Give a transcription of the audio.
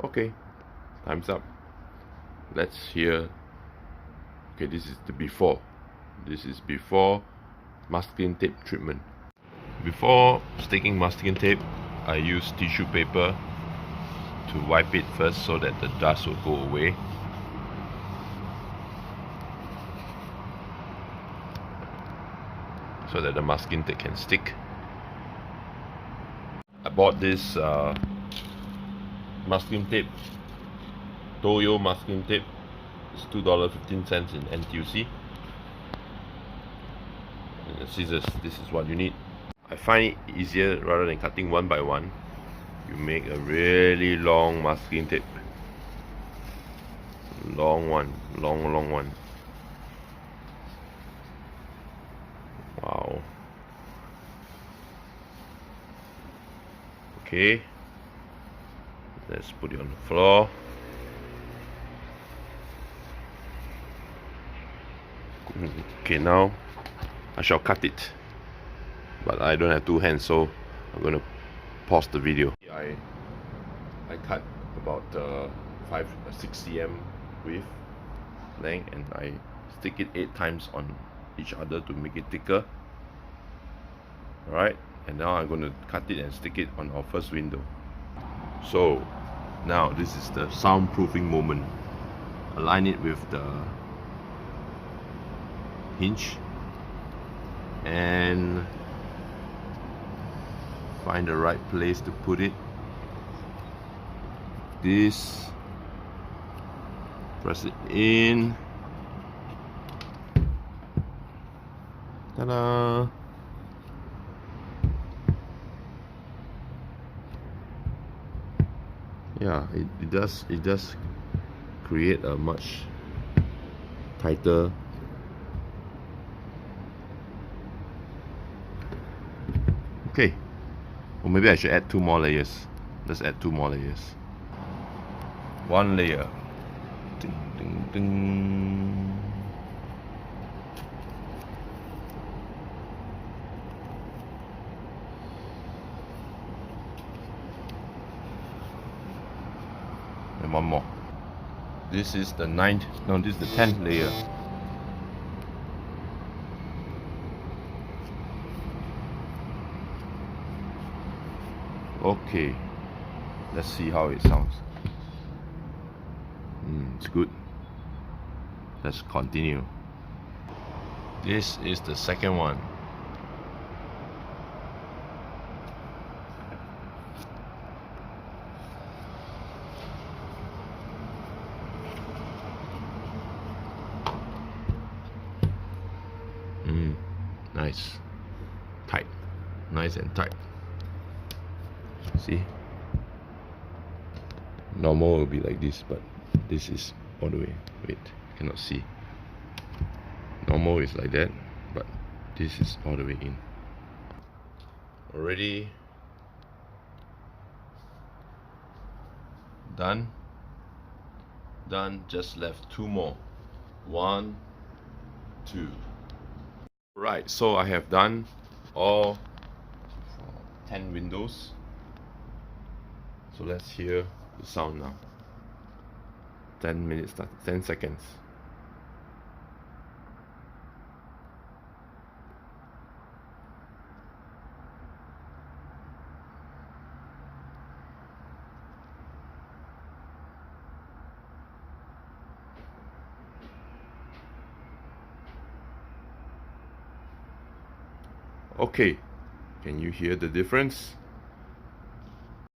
Okay, time's up. Let's hear. Okay, this is the before. This is before masking tape treatment. Before sticking masking tape, I use tissue paper to wipe it first so that the dust will go away. So that the masking tape can stick. I bought this masking tape, Toyo masking tape. It's $2.15 in NTUC. And the scissors, this is what you need. I find it easier rather than cutting one by one. You make a really long masking tape. Long one, long one. Wow. Okay. Let's put it on the floor. Okay, now I shall cut it. But I don't have two hands, so I'm going to pause the video. I cut about 6 cm width length, and I stick it 8 times on each other to make it thicker. Alright, and now I'm going to cut it and stick it on our first window. So now this is the soundproofing moment. Align it with the hinge and find the right place to put it. This, press it in. Ta-da! Yeah, it does create a much tighter okay. Or maybe I should add 2 more layers. Let's add 2 more layers. 1 layer. Ding, ding, ding. And 1 more. This is the 9th, no, this is the 10th layer. Okay, let's see how it sounds. It's good. Let's continue. This is the second one. Nice. Tight. Nice and tight. See? Normal will be like this, but this is all the way. Wait, cannot see. Normal is like that, but this is all the way in. Already done. Done, just left 2 more. 1, 2. Right, so I have done all 10 windows. So let's hear the sound now. 10 minutes, 10 seconds. Okay, can you hear the difference?